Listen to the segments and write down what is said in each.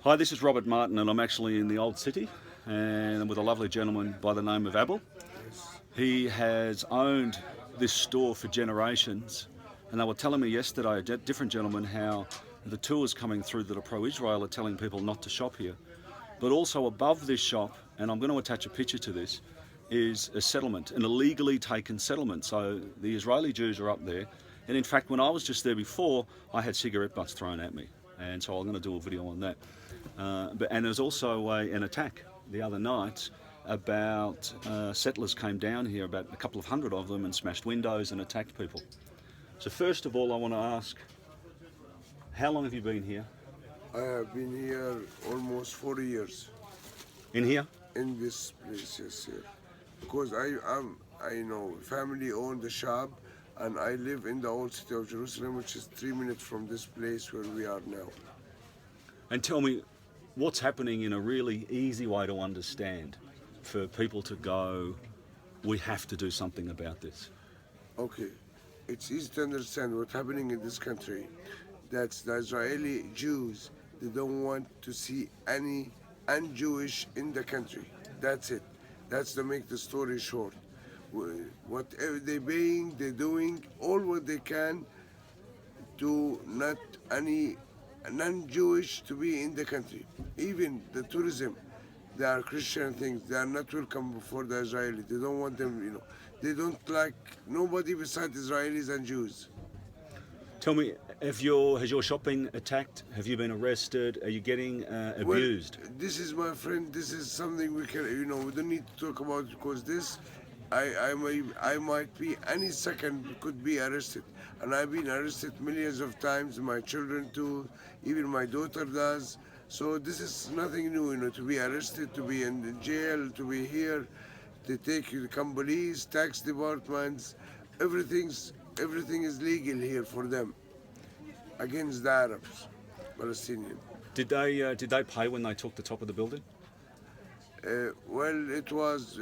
Hi, this is Robert Martin, and I'm actually in the Old City, and I'm with a lovely gentleman by the name of Abble. He has owned this store for generations, and they were telling me yesterday, a different gentleman, how the tours coming through that are pro-Israel are telling people not to shop here. But also above this shop, and I'm going to attach a picture to this, is a settlement, an illegally taken settlement. So the Israeli Jews are up there, and in fact when I was just there before, I had cigarette butts thrown at me, and so I'm going to do a video on that. And there's also an attack the other night about settlers came down here, about a couple of hundred of them, and smashed windows and attacked people. So first of all, I want to ask, how long have you been here? I have been here almost 40 years. In here? In this place, yes, here. Because I know family owned the shop, and I live in the old city of Jerusalem, which is 3 minutes from this place where we are now. And tell me, what's happening in a really easy way to understand for people to go, we have to do something about this? Okay, it's easy to understand what's happening in this country. That's the Israeli Jews. They don't want to see any un-Jewish in the country. That's it. That's to make the story short. Whatever they're paying, they're doing all what they can to not any non-Jewish to be in the country. Even the tourism, they are Christian things. They are not welcome before the Israeli. They don't want them, They don't like nobody besides Israelis and Jews. Tell me, has your shop been attacked? Have you been arrested? Are you getting abused? Well, this is my friend. This is something we can, we don't need to talk about because this, I might be any second could be arrested, and I've been arrested millions of times. My children too, even my daughter does. So this is nothing new, to be arrested, to be in the jail, to be here, they take you to come police, tax departments, everything is legal here for them against the Arabs, Palestinians. Did they pay when they took the top of the building? Well, it was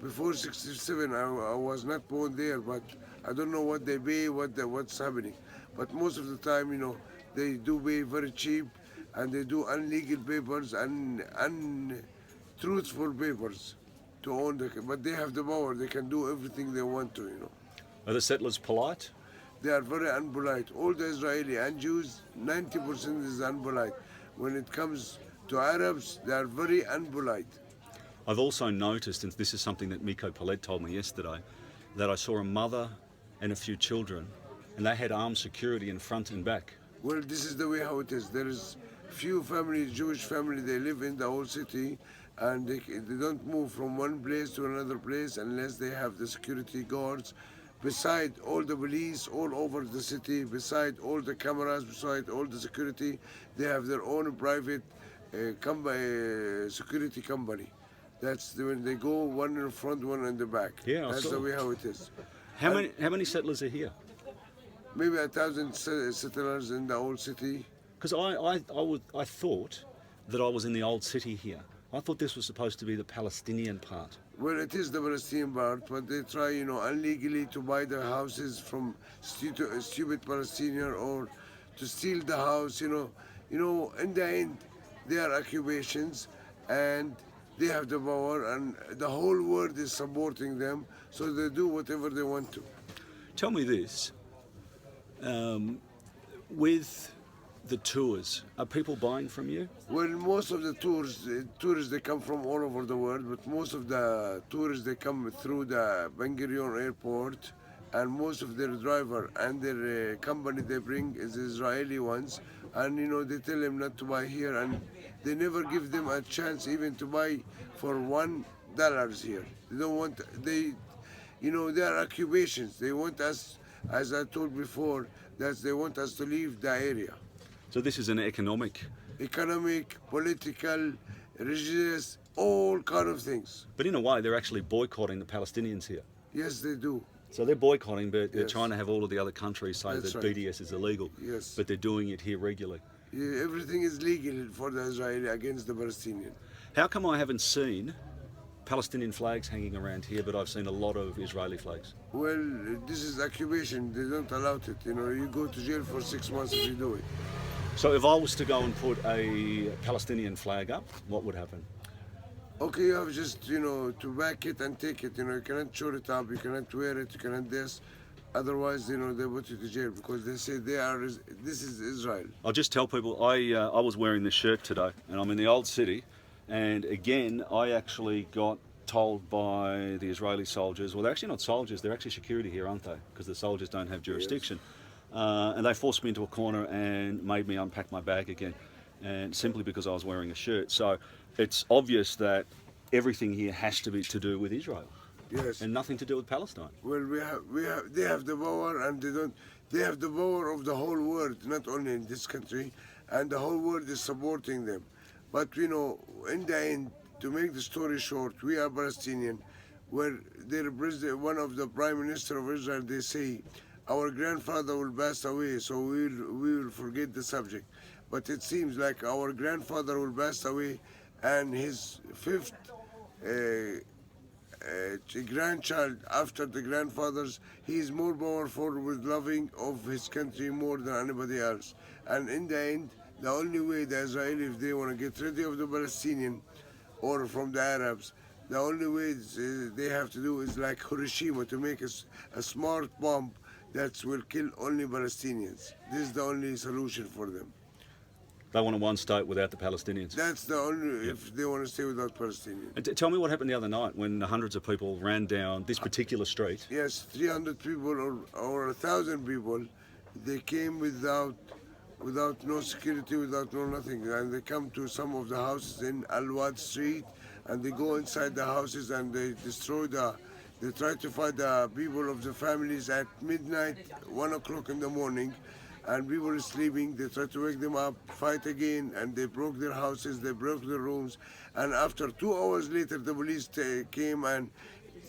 before '67. I was not born there, but I don't know what they pay, what's happening. But most of the time, they do pay very cheap, and they do illegal papers and untruthful papers to own but they have the power. They can do everything they want to. Are the settlers polite? They are very unpolite. All the Israeli and Jews, 90% is unpolite. When it comes to Arabs, they are very unpolite. I've also noticed, and this is something that Miko Palet told me yesterday, that I saw a mother and a few children, and they had armed security in front and back. Well, this is the way how it is. There is few families, Jewish family, they live in the whole city, and they don't move from one place to another place unless they have the security guards. Beside all the police all over the city, beside all the cameras, beside all the security, they have their own private security company. That's when they go, one in front, one in the back. Yeah, that's the way how it is. How many settlers are here? Maybe 1,000 settlers in the old city. Because I thought that I was in the old city here. I thought this was supposed to be the Palestinian part. Well, it is the Palestinian part, but they try, illegally to buy the houses from stupid Palestinian or to steal the house, In the end, they are occupations and they have the power, and the whole world is supporting them, so they do whatever they want to. Tell me this, with the tours, are people buying from you? Well, most of the tourists, they come from all over the world, but most of the tourists, they come through the Ben Gurion airport, and most of their driver and their company they bring is Israeli ones, and they tell them not to buy here, and they never give them a chance even to buy for $1 here. They don't want, they are occupations. They want us, as I told before, that they want us to leave the area. So this is an economic, political, religious, all kind of things. but in a way they're actually boycotting the Palestinians here. Yes, they do. So they're boycotting, but they're Yes. trying to have all of the other countries say That's that right. BDS is illegal. Yes. But they're doing it here regularly. Yeah, everything is legal for the Israeli against the Palestinian. How come I haven't seen Palestinian flags hanging around here, but I've seen a lot of Israeli flags? Well, this is occupation. They don't allow it. You go to jail for 6 months if you do it. So if I was to go and put a Palestinian flag up, what would happen? Okay, you have just, to back it and take it. You cannot show it up, you cannot wear it, you cannot this. Otherwise, they put you to jail because they say this is Israel. I'll just tell people I was wearing this shirt today, and I'm in the old city, and again I actually got told by the Israeli soldiers. Well, they're actually not soldiers; they're actually security here, aren't they? Because the soldiers don't have jurisdiction, and they forced me into a corner and made me unpack my bag again, and simply because I was wearing a shirt. So it's obvious that everything here has to be to do with Israel. Yes. And nothing to do with Palestine. Well, they have the power, and they have the power of the whole world, not only in this country, and the whole world is supporting them. But in the end, to make the story short, we are Palestinian, where their president, one of the prime minister of Israel, they say, our grandfather will pass away, so we will forget the subject. But it seems like our grandfather will pass away, and his fifth grandchild after the grandfathers, he is more powerful with loving of his country more than anybody else. And in the end, the only way the Israelis, if they want to get rid of the Palestinian or from the Arabs, the only way they have to do is like Hiroshima, to make a smart bomb that will kill only Palestinians. This is the only solution for them. They want a one state without the Palestinians. That's the only, if they want to stay without Palestinians. And tell me what happened the other night when hundreds of people ran down this particular street. Yes, 300 people or 1,000 people, they came without no security, without no nothing. And they come to some of the houses in Al-Wad Street, and they go inside the houses and they they try to find the people of the families at midnight, 1 o'clock in the morning, and people are sleeping. They try to wake them up, fight again, and they broke their houses, they broke their rooms. And after 2 hours later, the police came and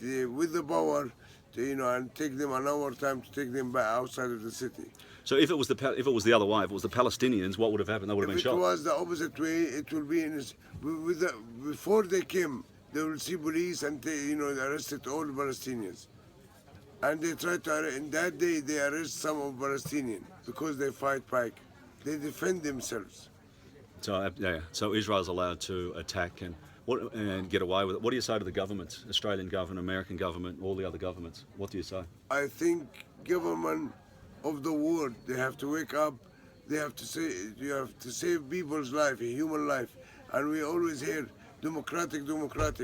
with the power, and take them an hour time to take them back outside of the city. So if it was the other way, if it was the Palestinians, what would have happened? They would have been shot. If it was the opposite way, it will be before they came, they will see police and they arrested all Palestinians. And they tried to in that day they arrest some of Palestinians because they fight back. They defend themselves. So so Israel's allowed to attack and get away with it. What do you say to the governments, Australian government, American government, all the other governments? What do you say? I think government of the world, they have to wake up. They have to say, you have to save people's life, human life. And we always hear democratic.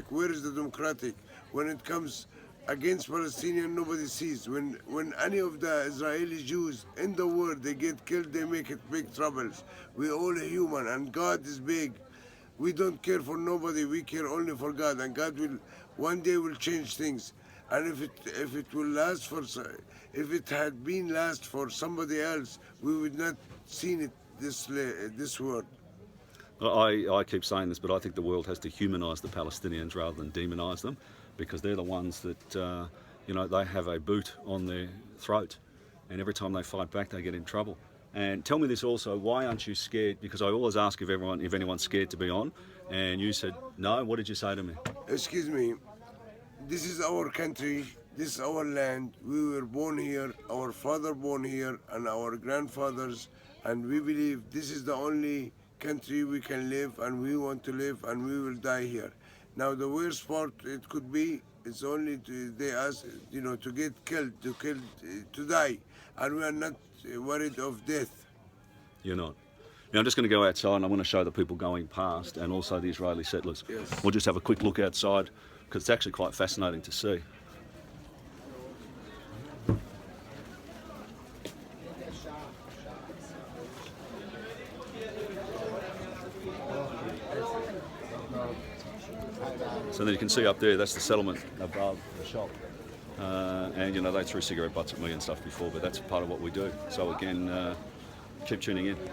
Where is the democratic? When it comes against Palestinian, nobody sees. When any of the Israeli Jews in the world, they get killed, they make it big troubles. We all human, and God is big. We don't care for nobody, we care only for God, and God will one day will change things. And if it will last if it had been last for somebody else, we would not seen it this world. I keep saying this, but I think the world has to humanise the Palestinians rather than demonise them, because they're the ones that they have a boot on their throat, and every time they fight back, they get in trouble. And tell me this also: why aren't you scared? Because I always ask if anyone's scared to be on, and you said no. What did you say to me? Excuse me. This is our country. This is our land. We were born here. Our father born here, and our grandfathers. And we believe this is the only country we can live, and we want to live, and we will die here. Now the worst part it could be is only they ask to get killed, to die, and we are not worried of death. You're not. Now I'm just going to go outside and I want to show the people going past and also the Israeli settlers. Yes. We'll just have a quick look outside because it's actually quite fascinating to see. So then you can see up there, that's the settlement above the shop. And they threw cigarette butts at me and stuff before, but that's part of what we do. So again, keep tuning in.